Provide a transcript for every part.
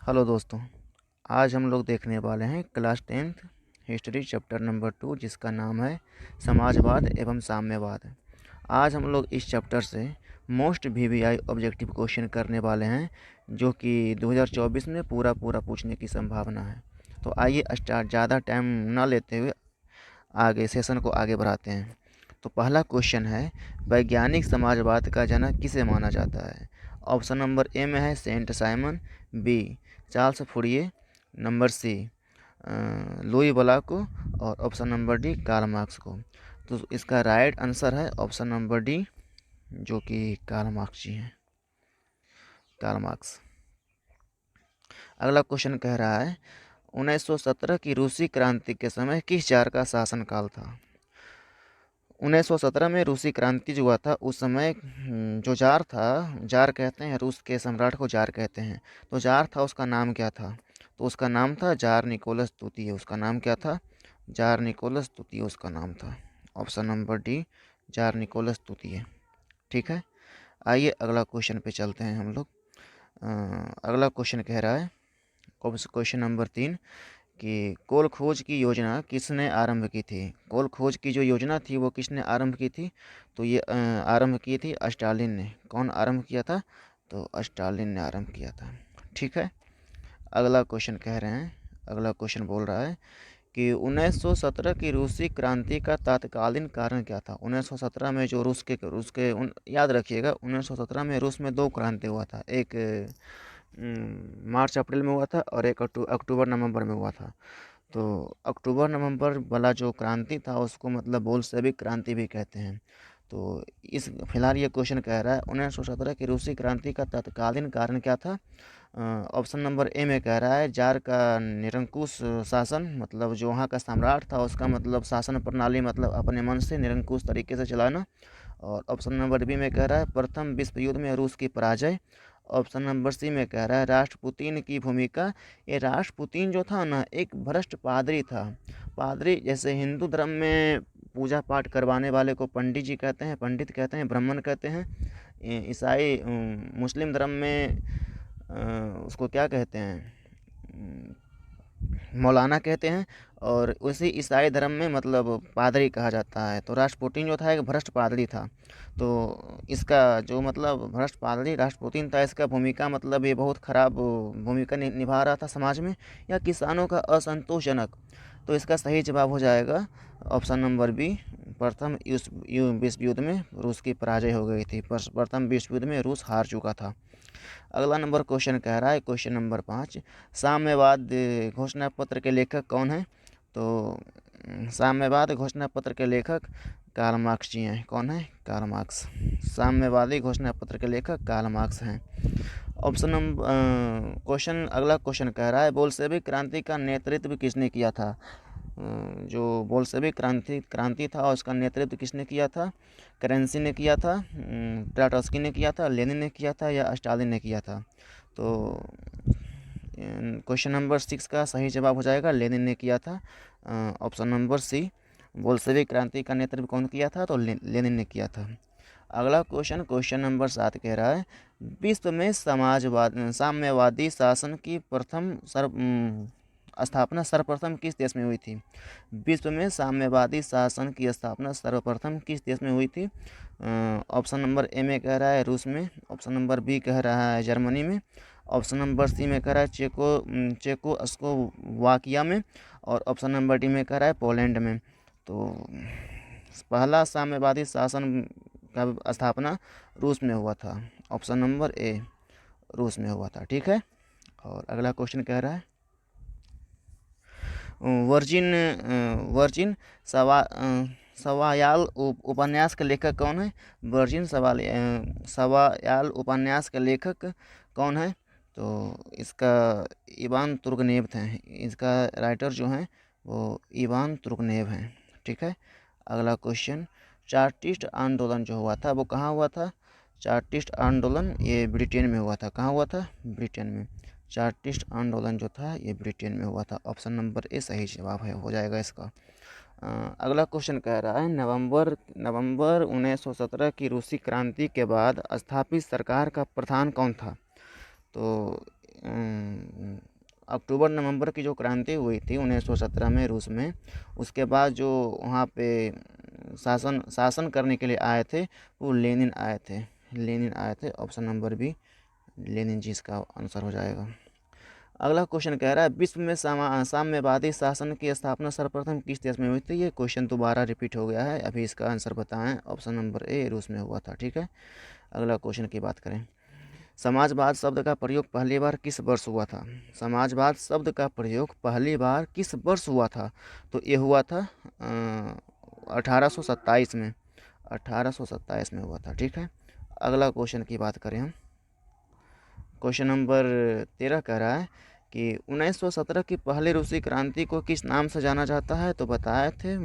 Hello दोस्तों, आज हम लोग देखने वाले हैं class 10th history chapter number 2 जिसका नाम है समाजवाद एवं साम्यवाद। आज हम लोग इस चैप्टर से मोस्ट वीवीआई ऑब्जेक्टिव क्वेश्चन करने वाले हैं जो कि 2024 में पूरा पूछने की संभावना है। तो आइए स्टार्ट, ज़्यादा टाइम ना लेते हुए आगे सेशन को आगे बढ़ाते हैं। तो पहला क्वेश्चन है, वैज्ञानिक समाजवाद का जनक किसे माना जाता है? ऑप्शन नंबर ए में है Saint Simon, B Charles Fourier, number C Louis Blanc और option number D Karl Marx को। तो इसका राइट आंसर है ऑप्शन नंबर डी, जो कि कार्ल मार्क्स जी हैं, कार्ल मार्क्स। अगला क्वेश्चन कह रहा है 1917 की रूसी क्रांति के समय किस जार का शासनकाल था? 1917 में रूसी क्रांति जो हुआ था उस समय जो जार था, जार कहते हैं रूस के सम्राट को जार कहते हैं, तो जार था उसका नाम क्या था? तो उसका नाम था जार निकोलस तृतीय। उसका नाम क्या था? जार निकोलस तृतीय उसका नाम था। Option number D, czar Nicholas तृतीय। ठीक है, आइए अगला क्वेश्चन पे चलते हैं हम लोग। अगला क्वेश्चन कह रहा है क्वेश्चन नंबर 3 कि कोल खोज की योजना किसने आरंभ की थी? कोल खोज की जो योजना थी वो किसने आरंभ की थी? तो ये आरंभ की थी स्टालिन ने। कौन आरंभ किया था? तो स्टालिन ने आरंभ किया था। ठीक है, अगला क्वेश्चन कह रहे हैं, अगला क्वेश्चन बोल रहा है कि 1917 की रूसी क्रांति का तत्कालीन कारण क्या था? 1917 में जो रूस के याद रखिएगा, 1917 में रूस में दो क्रांति हुआ था। एक मार्च अप्रैल में हुआ था और एक अक्टूबर नवंबर में हुआ था। तो अक्टूबर नवंबर वाला जो क्रांति था उसको मतलब बोल्शेविक क्रांति भी कहते हैं। तो इस फिलहाल ये क्वेश्चन कह रहा है 1917 की रूसी क्रांति का तत्कालीन कारण क्या था? ऑप्शन नंबर ए में कह रहा है जार का निरंकुश शासन, मतलब जो वहाँ का सम्राट था उसका मतलब शासन प्रणाली मतलब अपने मन से निरंकुश तरीके से चलाना। और ऑप्शन नंबर बी में कह रहा है प्रथम विश्व युद्ध में रूस की पराजय। ऑप्शन नंबर सी में कह रहा है राष्ट्रपुतीन की भूमिका। ये राष्ट्रपुतीन जो था ना एक भ्रष्ट पादरी था। पादरी जैसे हिंदू धर्म में पूजा पाठ करवाने वाले को पंडित जी कहते हैं, पंडित कहते हैं, ब्राह्मण कहते हैं। ईसाई मुस्लिम धर्म में उसको क्या कहते हैं, मौलाना कहते हैं। और उसी ईसाई धर्म में मतलब पादरी कहा जाता है। तो राष्ट्रपुतीन जो था एक भ्रष्ट पादरी था। तो इसका जो मतलब भ्रष्ट पादरी राष्ट्रपुतीन था, इसका भूमिका मतलब ये बहुत ख़राब भूमिका निभा रहा था समाज में, या किसानों का असंतोषजनक। तो इसका सही जवाब हो जाएगा ऑप्शन नंबर बी, प्रथम विश्व युद्ध में रूस की पराजय हो गई थी। प्रथम विश्व युद्ध में रूस हार चुका था। अगला नंबर क्वेश्चन कह रहा है क्वेश्चन नंबर 5, साम्यवाद घोषणा पत्र के लेखक कौन है? तो साम्यवाद घोषणा पत्र के लेखक कार्ल मार्क्स जी हैं। कौन है? Karl Marx. साम्यवादी घोषणा पत्र के लेखक कार्ल मार्क्स हैं। ऑप्शन नंबर क्वेश्चन अगला क्वेश्चन कह रहा है बोल्शेविक क्रांति का नेतृत्व किसने किया था? जो बोल्शेविक क्रांति था उसका नेतृत्व किसने किया था? करेंसी ने किया था, ट्राटस्की ने किया था, लेनिन ने किया था, या स्टालिन ने किया था? तो क्वेश्चन नंबर 6 का सही जवाब हो जाएगा लेनिन ने किया था। ऑप्शन नंबर सी, बोल्शेविक क्रांति का नेतृत्व कौन किया था? तो लेनिन ने किया था। अगला क्वेश्चन नंबर 7 कह रहा है विश्व में साम्यवादी शासन की स्थापना सर्वप्रथम किस देश में हुई थी? विश्व में साम्यवादी शासन की स्थापना सर्वप्रथम किस देश में हुई थी? ऑप्शन नंबर ए में कह रहा है रूस में, ऑप्शन नंबर बी कह रहा है जर्मनी में, ऑप्शन नंबर सी में कह रहा है चेकोस्लोवाकिया में, और ऑप्शन नंबर डी में कह रहा है पोलैंड में। तो पहला साम्यवादी शासन का स्थापना रूस में हुआ था। ऑप्शन नंबर ए, रूस में हुआ था। ठीक है, और अगला क्वेश्चन कह रहा है वर्जिन सवायाल उपन्यास के लेखक कौन है? वर्जिन सवायाल उपन्यास के लेखक कौन है? तो इसका इवान तुर्गनेव थे। इसका राइटर जो हैं वो इवान तुर्गनेव हैं। ठीक है, अगला क्वेश्चन, चार्टिस्ट आंदोलन जो हुआ था वो कहाँ हुआ था? चार्टिस्ट आंदोलन ये ब्रिटेन में हुआ था। कहाँ हुआ था? ब्रिटेन में। चार्टिस्ट आंदोलन जो था ये ब्रिटेन में हुआ था। ऑप्शन नंबर ए सही जवाब है, हो जाएगा इसका। अगला क्वेश्चन कह रहा है नवंबर 1917 की रूसी क्रांति के बाद स्थापित सरकार का प्रधान कौन था? तो अक्टूबर नवंबर की जो क्रांति हुई थी 1917 में रूस में, उसके बाद जो वहाँ पे शासन करने के लिए आए थे वो लेनिन आए थे। लेनिन आए थे, ऑप्शन नंबर बी लेनिन जी इसका आंसर हो जाएगा। अगला क्वेश्चन कह रहा है विश्व में साम्यवादी शासन की स्थापना सर्वप्रथम किस देश में हुई थी। ये क्वेश्चन दोबारा रिपीट हो गया है, अभी इसका आंसर बताएं। ऑप्शन नंबर ए रूस में हुआ था। ठीक है, अगला क्वेश्चन की बात करें। समाजवाद शब्द का प्रयोग पहली बार किस वर्ष हुआ था। समाजवाद शब्द का प्रयोग पहली बार किस वर्ष हुआ था। तो ये हुआ था 1827 में, 1827 में हुआ था। ठीक है, अगला क्वेश्चन की बात करें हम। क्वेश्चन नंबर 13 कह रहा है कि 1917 की पहली रूसी क्रांति को किस नाम से जाना जाता है। तो बताए थे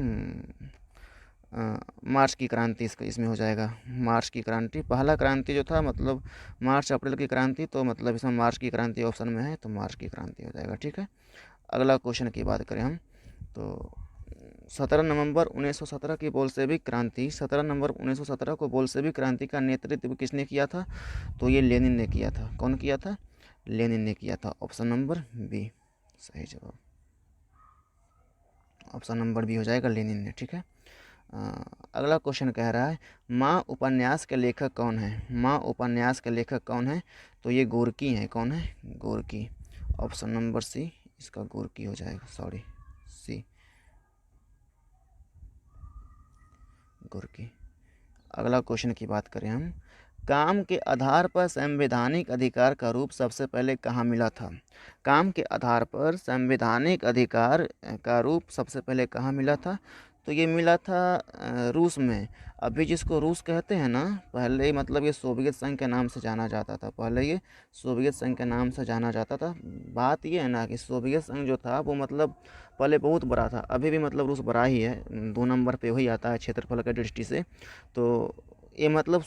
मार्च की क्रांति, इसका इसमें हो जाएगा मार्च की क्रांति। पहला क्रांति जो था मतलब मार्च अप्रैल की क्रांति, तो मतलब इसमें मार्च की क्रांति ऑप्शन में है, तो मार्च की क्रांति हो जाएगा। ठीक है, अगला क्वेश्चन की बात करें हम तो 17 नवंबर 1917 की बोल्शेविक क्रांति, 17 नवंबर 1917 को बोल्शेविक क्रांति का नेतृत्व किसने किया था। तो ये लेनिन ने किया था। कौन किया था? लेनिन ने किया था। ऑप्शन नंबर बी सही जवाब, ऑप्शन नंबर बी हो जाएगा, लेनिन ने। ठीक है, अगला क्वेश्चन कह रहा है माँ उपन्यास के लेखक कौन है। माँ उपन्यास के लेखक कौन है। तो ये गोर्की हैं। कौन है? गोर्की। ऑप्शन नंबर सी इसका गोर्की हो जाएगा, सॉरी सी गोर्की। अगला क्वेश्चन की बात करें हम, काम के आधार पर संवैधानिक अधिकार का रूप सबसे पहले कहाँ मिला था। काम के आधार पर संवैधानिक अधिकार का रूप सबसे पहले कहाँ मिला था। तो ये मिला था रूस में। अभी जिसको रूस कहते हैं ना, पहले मतलब ये सोवियत संघ के नाम से जाना जाता था। पहले ये सोवियत संघ के नाम से जाना जाता था। बात ये है ना कि सोवियत संघ जो था वो मतलब पहले बहुत बड़ा था, अभी भी मतलब रूस बड़ा ही है, 2 नंबर पे वही आता है क्षेत्रफल की दृष्टि से। तो ये मतलब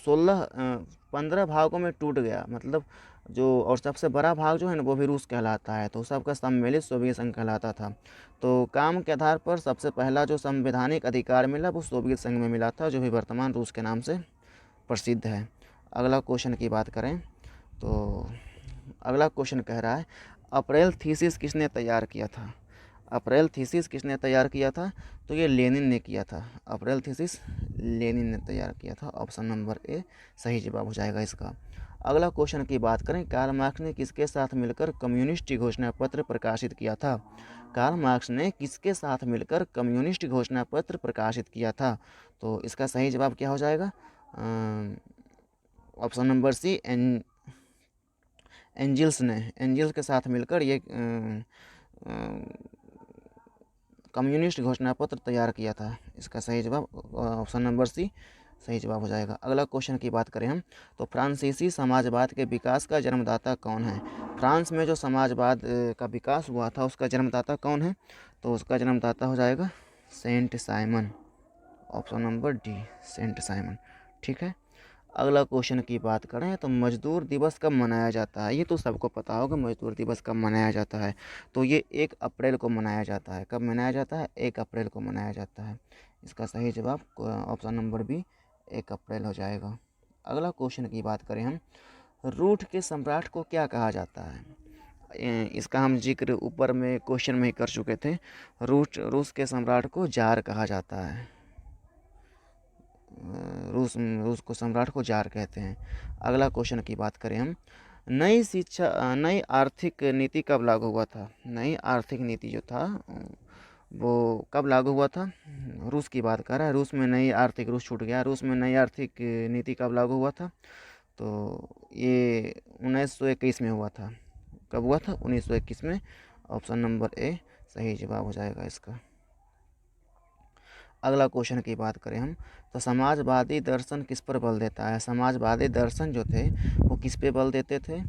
15 भागों में टूट गया, मतलब जो और सबसे बड़ा भाग जो है ना वो भी रूस कहलाता है, तो सबका सम्मिलित सोवियत संघ कहलाता था। तो काम के आधार पर सबसे पहला जो संवैधानिक अधिकार मिला वो सोवियत संघ में मिला था, जो भी वर्तमान रूस के नाम से प्रसिद्ध है। अगला क्वेश्चन की बात करें तो अगला क्वेश्चन कह रहा है अप्रैल थीसिस किसने तैयार किया था। अप्रैल थीसिस किसने तैयार किया था। तो ये लेनिन ने किया था। अप्रैल थीसिस लेनिन ने तैयार किया था। ऑप्शन नंबर ए सही जवाब हो जाएगा इसका। अगला क्वेश्चन की बात करें, कार्ल मार्क्स ने किसके साथ मिलकर कम्युनिस्ट घोषणा पत्र प्रकाशित किया था। कार्ल मार्क्स ने किसके साथ मिलकर कम्युनिस्ट घोषणा पत्र प्रकाशित किया था। तो इसका सही जवाब क्या हो जाएगा? ऑप्शन नंबर सी एंजिल्स ने, एंजिल्स के साथ मिलकर ये कम्युनिस्ट घोषणा पत्र तैयार किया था। इसका सही जवाब ऑप्शन नंबर सी सही जवाब हो जाएगा। अगला क्वेश्चन की बात करें हम तो फ्रांसीसी समाजवाद के विकास का जन्मदाता कौन है। फ्रांस में जो समाजवाद का विकास हुआ था उसका जन्मदाता कौन है। तो उसका जन्मदाता हो जाएगा Saint Simon. Option number D Saint Simon. ठीक है, अगला क्वेश्चन की बात करें तो मजदूर दिवस कब मनाया जाता है। ये तो सबको पता होगा मजदूर दिवस कब मनाया जाता है। तो ये 1 अप्रैल को मनाया जाता है। कब मनाया जाता है? 1 अप्रैल को मनाया जाता है। इसका सही जवाब ऑप्शन नंबर बी 1 अप्रैल हो जाएगा। अगला क्वेश्चन की बात करें हम, रूठ के सम्राट को क्या कहा जाता है। इसका हम जिक्र ऊपर में क्वेश्चन में ही कर चुके थे। रूस के सम्राट को जार कहा जाता है। रूस को सम्राट को जार कहते हैं। अगला क्वेश्चन की बात करें हम, नई आर्थिक नीति कब लागू हुआ था। नई आर्थिक नीति जो था वो कब लागू हुआ था। रूस की बात कर रहा है। रूस में नई आर्थिक, रूस छूट गया, रूस में नई आर्थिक नीति कब लागू हुआ था। तो ये 1921 में हुआ था। कब हुआ था? 1921 में। ऑप्शन नंबर ए सही जवाब हो जाएगा इसका। अगला क्वेश्चन की बात करें हम तो समाजवादी दर्शन किस पर बल देता है। समाजवादी दर्शन जो थे वो किस पे बल देते थे।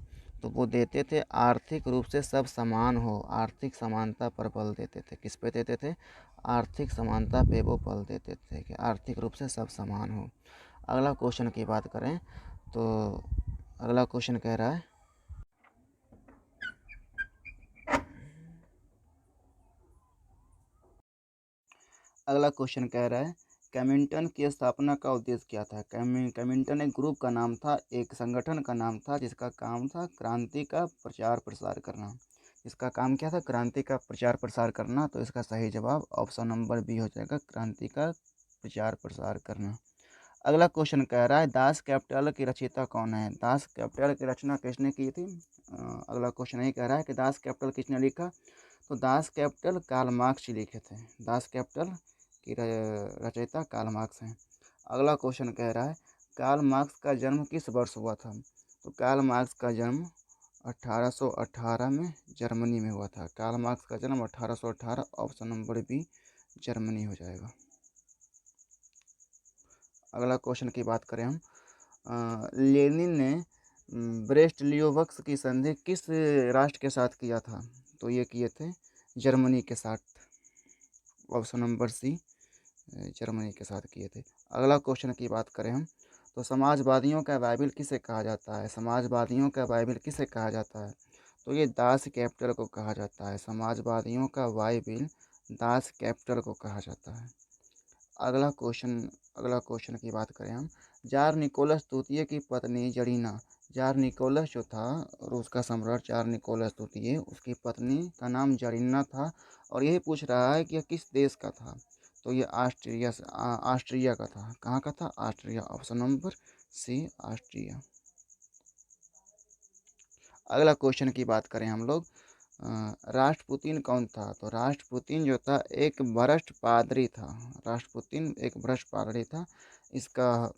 तो वो देते थे आर्थिक रूप से सब समान हो, आर्थिक समानता पर बल देते थे। किस पे देते थे? आर्थिक समानता पे वो बल देते थे कि आर्थिक रूप से सब समान हो। अगला क्वेश्चन की बात करें तो अगला क्वेश्चन कह रहा है अगला क्वेश्चन कह रहा है केमिंटन की स्थापना का उद्देश्य क्या था। केमिंटन एक ग्रुप का नाम था, एक संगठन का नाम था जिसका काम था क्रांति का प्रचार प्रसार करना। इसका काम क्या था? क्रांति का प्रचार प्रसार करना। तो इसका सही जवाब ऑप्शन नंबर बी हो जाएगा, क्रांति का प्रचार प्रसार करना। अगला क्वेश्चन कह रहा है दास कैपिटल की रचयिता कौन है? दास कैपिटल की रचना किसने की थी? अगला क्वेश्चन यही कह रहा है कि दास कैपिटल किसने लिखा? तो दास कैपिटल कार्ल मार्क्स ही लिखे थे। दास कैपिटल की रचयिता कार्ल मार्क्स हैं। अगला क्वेश्चन कह रहा है कार्ल मार्क्स का जन्म किस वर्ष हुआ था? तो कार्ल मार्क्स का जन्म 1818 में जर्मनी में हुआ था। कार्ल मार्क्स का जन्म 1818, ऑप्शन नंबर बी जर्मनी हो जाएगा। अगला क्वेश्चन की बात करें हम, लेनिन ने ब्रेस्ट लियोवक्स की संधि किस राष्ट्र के साथ किया था? तो ये किए थे जर्मनी के साथ, ऑप्शन नंबर सी जर्मनी के साथ किए थे। अगला क्वेश्चन की बात करें हम, तो समाजवादियों का बाइबिल किसे कहा जाता है? समाजवादियों का बाइबिल किसे कहा जाता है? तो ये दास कैपिटल को कहा जाता है। समाजवादियों का बाइबिल दास कैपिटल को कहा जाता है। अगला क्वेश्चन की बात करें हम, जार निकोलस तृतीय की पत्नी जरीना, जार निकोलस जो था रूस का सम्राट जार निकोलस तृतीय, उसकी पत्नी का नाम जरीना था। और यही पूछ रहा है कि यह किस देश का था? तो ये ऑस्ट्रिया का था। कहाँ का था? Austria, option number C Austria. अगला क्वेश्चन की बात करें हम लोग, राष्ट्रपुतिन कौन था? तो राष्ट्रपुतिन जो था एक भ्रष्ट पादरी था। राष्ट्रपुतिन एक भ्रष्ट पादरी था। इसका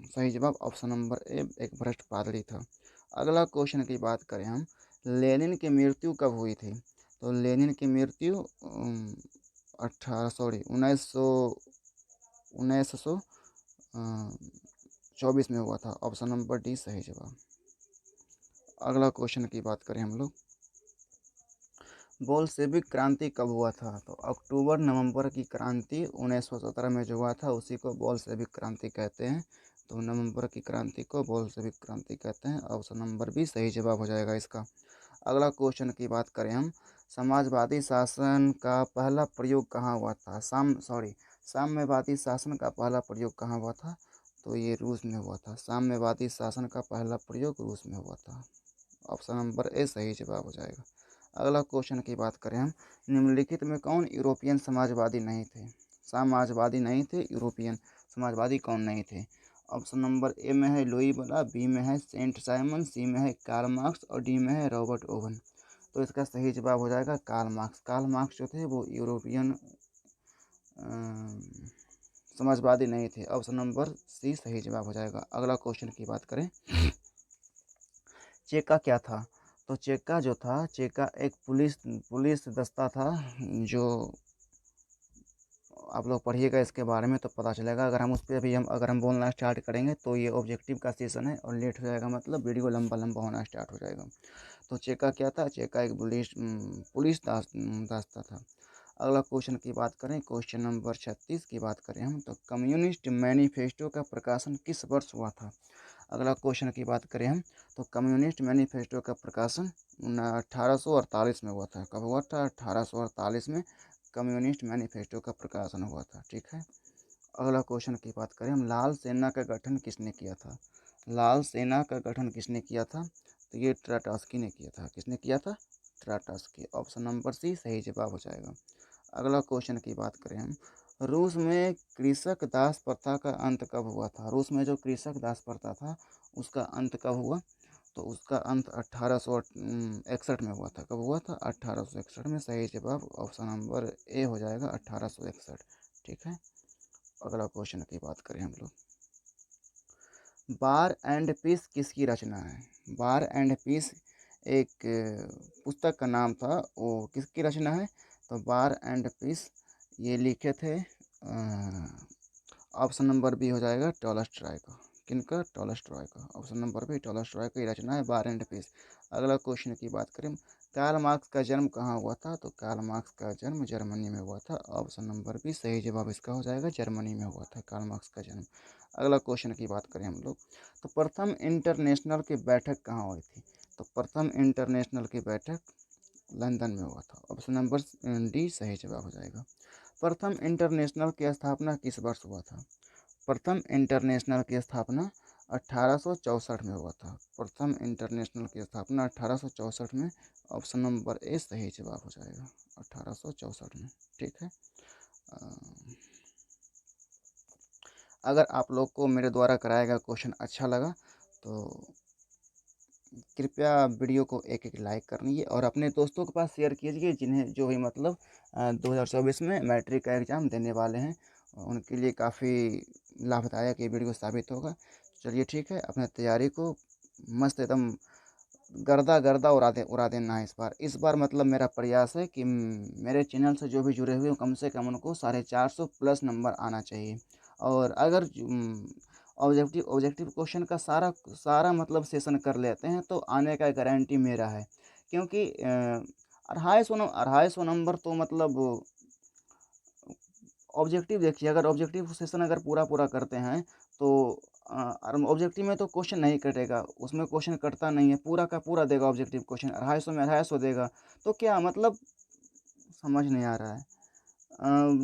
सही जवाब ऑप्शन नंबर ए एक भ्रष्ट पादरी था। अगला क्वेश्चन की बात करें हम, लेनिन की मृत्यु कब हुई थी? तो लेनिन की मृत्यु 1924 में हुआ था। ऑप्शन नंबर डी सही जवाब। अगला क्वेश्चन की बात करें हम लोग, बोल्शेविक क्रांति कब हुआ था? तो अक्टूबर नवंबर की क्रांति 1917 में जो हुआ था उसी को बोल्शेविक क्रांति कहते हैं। तो नवंबर की क्रांति को बोल्शेविक क्रांति कहते हैं। ऑप्शन नंबर बी सही जवाब हो जाएगा इसका। अगला क्वेश्चन की बात करें हम, समाजवादी शासन का पहला प्रयोग कहाँ हुआ था? साम्यवादी शासन का पहला प्रयोग कहाँ हुआ था? तो ये रूस में हुआ था। साम्यवादी शासन का पहला प्रयोग रूस में हुआ था। ऑप्शन नंबर ए सही जवाब हो जाएगा। अगला क्वेश्चन की बात करें हम, निम्नलिखित में कौन यूरोपियन समाजवादी नहीं थे? समाजवादी नहीं थे, यूरोपियन समाजवादी कौन नहीं थे? ऑप्शन नंबर ए में है लुई बला, बी में है सेंट साइमन, सी में है कार्ल मार्क्स और डी में है रॉबर्ट ओवन। तो इसका सही जवाब हो जाएगा कार्ल मार्क्स। कार्ल मार्क्स जो थे वो यूरोपियन समाजवादी नहीं थे। ऑप्शन नंबर सी सही जवाब हो जाएगा। अगला क्वेश्चन की बात करें, चेका क्या था? तो चेका जो था, चेका एक पुलिस दस्ता था। जो आप लोग पढ़िएगा इसके बारे में तो पता चलेगा। अगर हम उस पर भी अगर हम बोलना स्टार्ट करेंगे तो ये ऑब्जेक्टिव का सेशन है और लेट हो जाएगा, मतलब वीडियो लंबा लंबा होना स्टार्ट हो जाएगा। तो चेका क्या था? चेका एक पुलिस दास्ता था। अगला क्वेश्चन की बात करें, क्वेश्चन नंबर 36 की बात करें हम, तो कम्युनिस्ट मैनिफेस्टो का प्रकाशन किस वर्ष हुआ था? अगला क्वेश्चन की बात करें हम, तो कम्युनिस्ट मैनिफेस्टो का प्रकाशन 1848 में हुआ था। कब हुआ था? 1848 में कम्युनिस्ट मैनिफेस्टो का प्रकाशन हुआ था। ठीक है। अगला क्वेश्चन की बात करें हम, लाल सेना का गठन किसने किया था? लाल सेना का गठन किसने किया था? तो ये ट्राटस्की ने किया था। किसने किया था? ट्राटस्की। ऑप्शन नंबर सी सही जवाब हो जाएगा। अगला क्वेश्चन की बात करें हम, रूस में कृषक दास प्रथा का अंत कब हुआ था? रूस में जो कृषक दास प्रथा था उसका अंत कब हुआ? तो उसका अंत 1861 में हुआ था। कब हुआ था? 1861 में। सही जवाब ऑप्शन नंबर ए हो जाएगा 1861। ठीक है। अगला क्वेश्चन की बात करें हम लोग, बार एंड पीस किसकी रचना है? बार एंड पीस एक पुस्तक का नाम था, वो किसकी रचना है? तो बार एंड पीस ये लिखे थे ऑप्शन नंबर बी हो जाएगा टॉलस्टॉय का। किनका? टॉलस्टॉय का। ऑप्शन नंबर बी टॉलस्टॉय की रचना है बार एंड पीस। अगला क्वेश्चन की बात करें, कार्ल मार्क्स का जन्म कहाँ हुआ था? तो कार्ल मार्क्स का जन्म जर्मनी में हुआ था। ऑप्शन नंबर बी सही जवाब इसका हो जाएगा, जर्मनी में हुआ था कार्ल मार्क्स का जन्म। अगला क्वेश्चन की बात करें हम लोग, तो प्रथम इंटरनेशनल की बैठक कहाँ हुई थी? तो प्रथम इंटरनेशनल की बैठक लंदन में हुआ था। ऑप्शन नंबर डी सही जवाब हो जाएगा। प्रथम इंटरनेशनल की स्थापना किस वर्ष हुआ था? प्रथम इंटरनेशनल की स्थापना 1864 में हुआ था। प्रथम इंटरनेशनल की स्थापना 1864 में। ऑप्शन नंबर ए सही जवाब हो जाएगा, 1864 में। ठीक है। अ, अगर आप लोग को मेरे द्वारा कराया गया क्वेश्चन अच्छा लगा तो कृपया वीडियो को एक एक लाइक कर लीजिए और अपने दोस्तों के पास शेयर कीजिए जिन्हें जो भी मतलब 2024 में मैट्रिक का एग्ज़ाम देने वाले हैं, उनके लिए काफ़ी लाभदायक ये वीडियो साबित होगा। चलिए ठीक है, अपने तैयारी को मस्त एकदम गर्दा गर्दा उड़ा देना है इस बार मतलब मेरा प्रयास है कि मेरे चैनल से जो भी जुड़े हुए हैं कम से कम उनको 450 प्लस नंबर आना चाहिए। और अगर ऑब्जेक्टिव ऑब्जेक्टिव क्वेश्चन का सारा सारा मतलब सेशन कर लेते हैं तो आने का गारंटी मेरा है, क्योंकि 250 नंबर तो मतलब ऑब्जेक्टिव देखिए, अगर ऑब्जेक्टिव सेशन अगर पूरा पूरा करते हैं तो ऑब्जेक्टिव में तो क्वेश्चन नहीं कटेगा, उसमें क्वेश्चन कटता नहीं है, पूरा का पूरा देगा ऑब्जेक्टिव क्वेश्चन, 250 में 250 देगा। तो क्या मतलब समझ नहीं आ रहा है।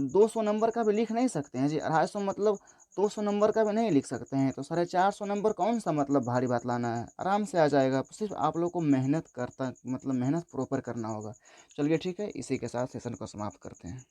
200 नंबर का भी लिख नहीं सकते हैं जी, 250 मतलब 200 नंबर का भी नहीं लिख सकते हैं, तो 450 नंबर कौन सा मतलब भारी बात लाना है, आराम से आ जाएगा। सिर्फ आप लोग को मेहनत करता मतलब मेहनत प्रॉपर करना होगा। चलिए ठीक है, इसी के साथ सेशन को समाप्त करते हैं।